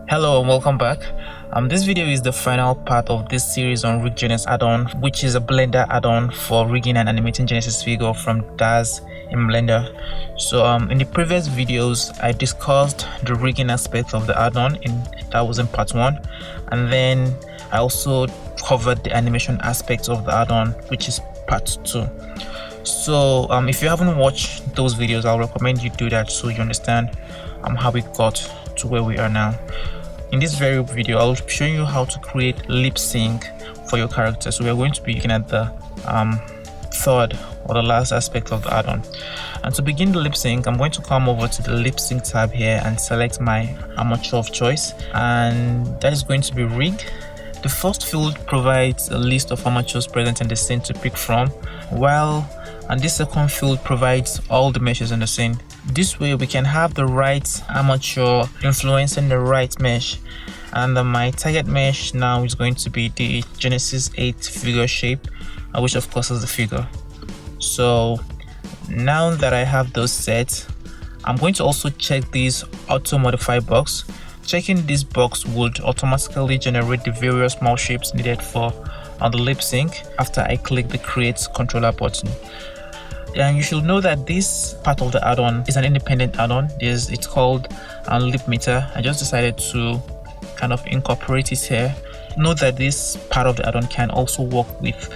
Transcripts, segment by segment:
Hello and welcome back. This video is the final part of this series on Rig-GNS add-on, which is a Blender add-on for rigging and animating Genesis figure from Daz in Blender. So in the previous videos I discussed the rigging aspect of the add-on, that was in part 1, and then I also covered the animation aspects of the add-on, which is part 2. So if you haven't watched those videos, I'll recommend you do that so you understand how we got to where we are now. In this very video, I'll be showing you how to create lip sync for your character. So we're going to be looking at the third or the last aspect of the add-on. And to begin the lip sync, I'm going to come over to the lip sync tab here and select my armature of choice, and that is going to be rig. The first field provides a list of armatures present in the scene to pick from, and this second field provides all the meshes in the scene. This way we can have the right armature influencing the right mesh, and my target mesh now is going to be the Genesis 8 figure shape, which of course is the figure. So now that I have those set, I'm going to also check this auto modify box. Checking this box would automatically generate the various mouse shapes needed for the lip sync after I click the create controller button. And you should know that this part of the add-on is an independent add-on. It's called lip meter. I just decided to kind of incorporate it here. Note that this part of the add-on can also work with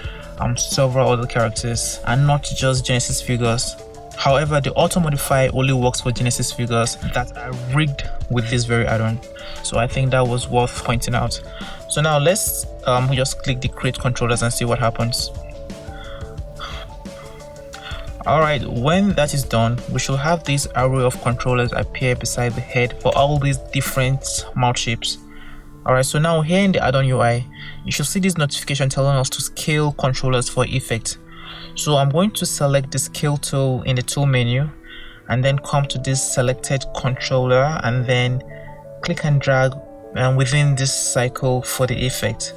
several other characters and not just Genesis figures. However, the auto modify only works for Genesis figures that are rigged with this very add-on. So I think that was worth pointing out. So now let's just click the create controllers and see what happens. Alright, when that is done, we should have this array of controllers appear beside the head for all these different mouth shapes. Alright, so now here in the add-on UI, you should see this notification telling us to scale controllers for effect. So I'm going to select the scale tool in the tool menu and then come to this selected controller and then click and drag within this cycle for the effect.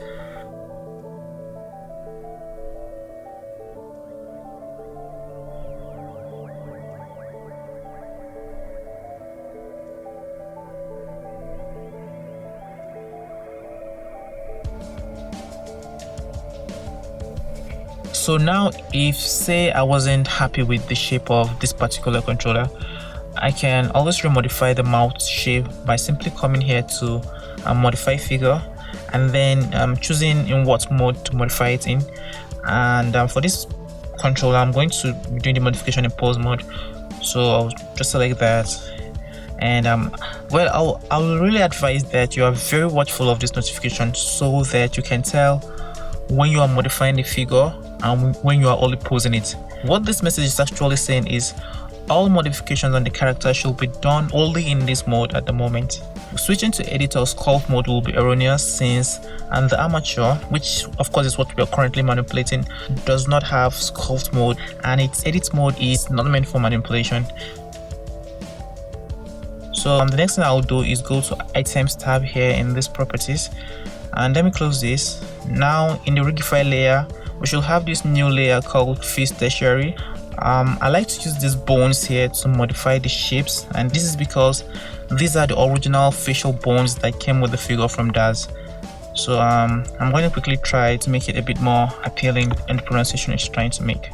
So now if say I wasn't happy with the shape of this particular controller, I can always remodify the mouth shape by simply coming here to modify figure and then choosing in what mode to modify it in. And for this controller, I'm going to be doing the modification in pose mode, so I'll just select that. And I'll really advise that you are very watchful of this notification so that you can tell when you are modifying the figure and when you are only posing it. What this message is actually saying is all modifications on the character should be done only in this mode at the moment. Switching to edit or sculpt mode will be erroneous since the armature, which of course is what we are currently manipulating, does not have sculpt mode, and its edit mode is not meant for manipulation. So the next thing I'll do is go to items tab here in this properties, and let me close this. Now in the rigify layer, we should have this new layer called face tertiary. I like to use these bones here to modify the shapes, and this is because these are the original facial bones that came with the figure from Daz. So I'm going to quickly try to make it a bit more appealing in the pronunciation it's trying to make.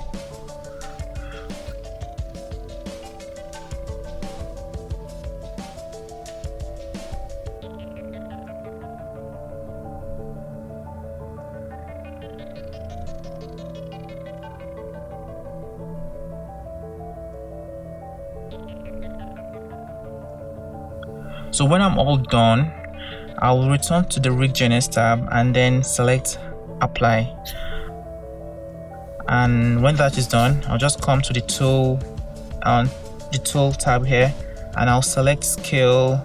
So when I'm all done, I will return to the Rig-GNS tab and then select apply. And when that is done, I'll just come to the tool tab here and I'll select scale.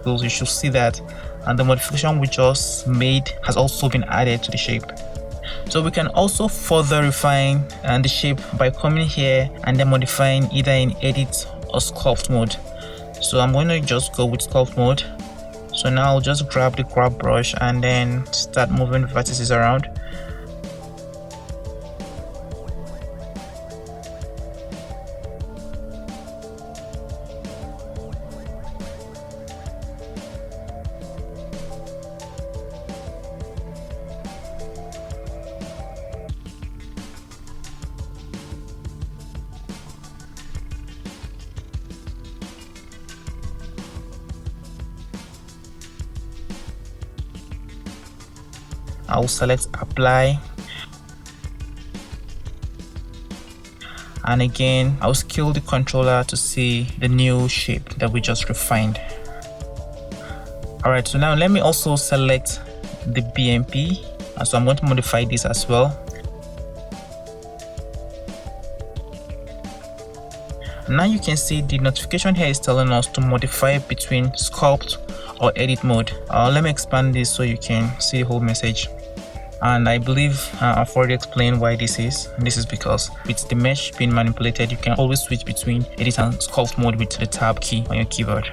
So you should see that, and the modification we just made has also been added to the shape. So we can also further refine the shape by coming here and then modifying either in edit or sculpt mode. So I'm going to just go with sculpt mode. So now I'll just grab the grab brush and then start moving vertices around. I will select apply, and again I'll scale the controller to see the new shape that we just refined. Alright, so now let me also select the BMP, so I'm going to modify this as well. Now you can see the notification here is telling us to modify between sculpt or edit mode. Let me expand this so you can see the whole message. And I believe I've already explained why this is. This is because with the mesh being manipulated, you can always switch between edit and sculpt mode with the tab key on your keyboard.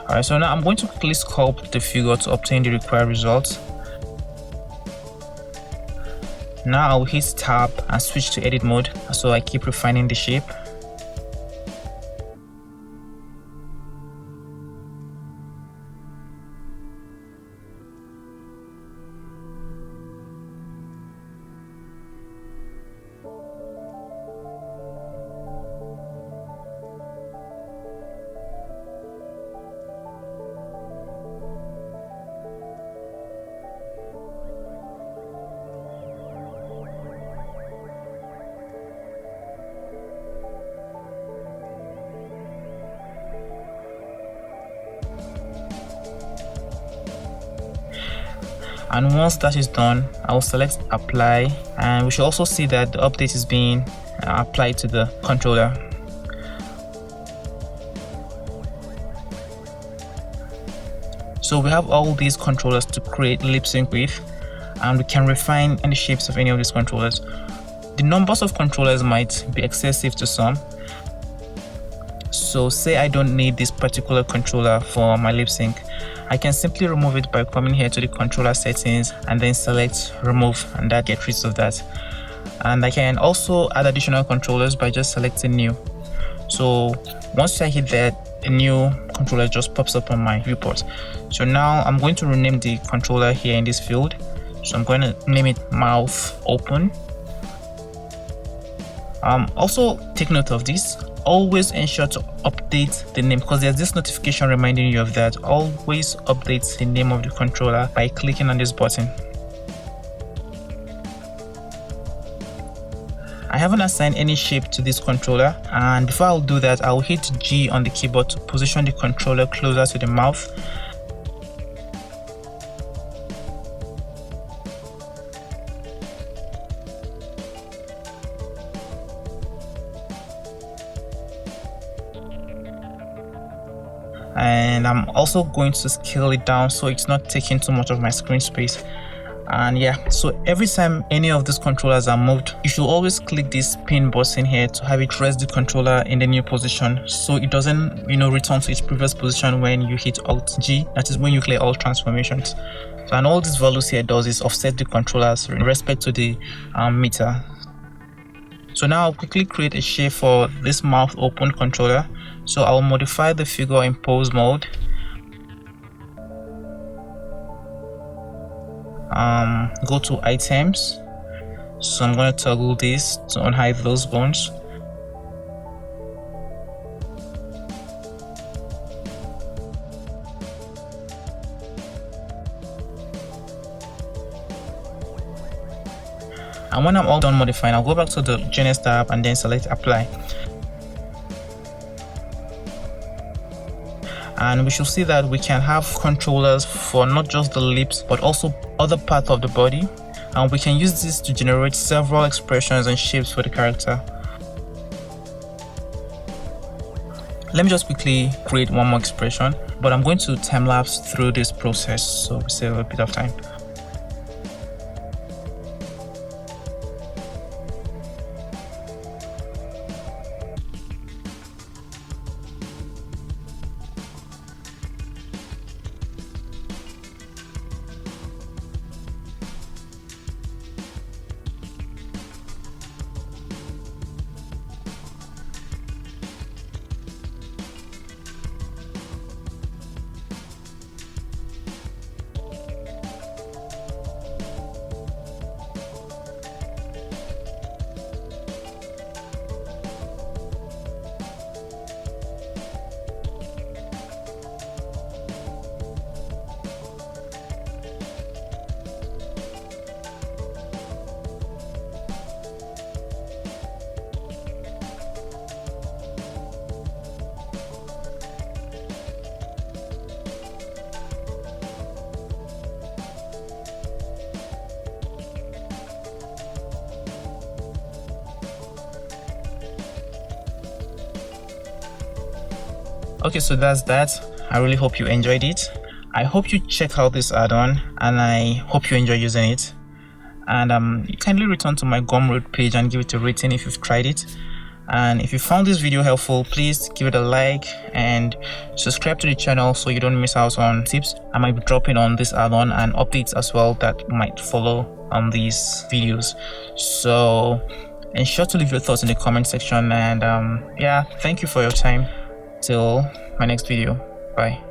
Alright, so now I'm going to quickly sculpt the figure to obtain the required results. Now I'll hit tab and switch to edit mode, so I keep refining the shape. And once that is done, I will select apply, and we should also see that the update is being applied to the controller. So we have all these controllers to create lip sync with, and we can refine any shapes of any of these controllers. The numbers of controllers might be excessive to some. So say I don't need this particular controller for my lip sync, I can simply remove it by coming here to the controller settings and then select remove, and that gets rid of that. And I can also add additional controllers by just selecting new. So once I hit that, a new controller just pops up on my viewport. So now I'm going to rename the controller here in this field. So I'm going to name it mouth open. Also take note of this. Always ensure to update the name, because there's this notification reminding you of that. Always update the name of the controller by clicking on this button. I haven't assigned any shape to this controller, and before I'll do that, I'll hit G on the keyboard to position the controller closer to the mouth. And I'm also going to scale it down so it's not taking too much of my screen space. And yeah, so every time any of these controllers are moved, you should always click this pin button here to have it rest the controller in the new position, so it doesn't return to its previous position when you hit Alt G, that is when you clear all transformations. So, and all these values here does is offset the controllers in respect to the meter. So now I'll quickly create a shape for this mouth open controller. So I'll modify the figure in pose mode. Go to items. So I'm going to toggle this to unhide those bones. And when I'm all done modifying, I'll go back to the Rig-GNS tab and then select apply. And we should see that we can have controllers for not just the lips but also other parts of the body, and we can use this to generate several expressions and shapes for the character. Let me just quickly create one more expression, but I'm going to time lapse through this process so we save a bit of time. Okay, so that's that. I really hope you enjoyed it. I hope you check out this add-on, and I hope you enjoy using it. And you kindly return to my Gumroad page and give it a rating if you've tried it. And if you found this video helpful, please give it a like and subscribe to the channel so you don't miss out on tips I might be dropping on this add-on and updates as well that might follow on these videos. So ensure to leave your thoughts in the comment section, and yeah, thank you for your time. Till my next video. Bye.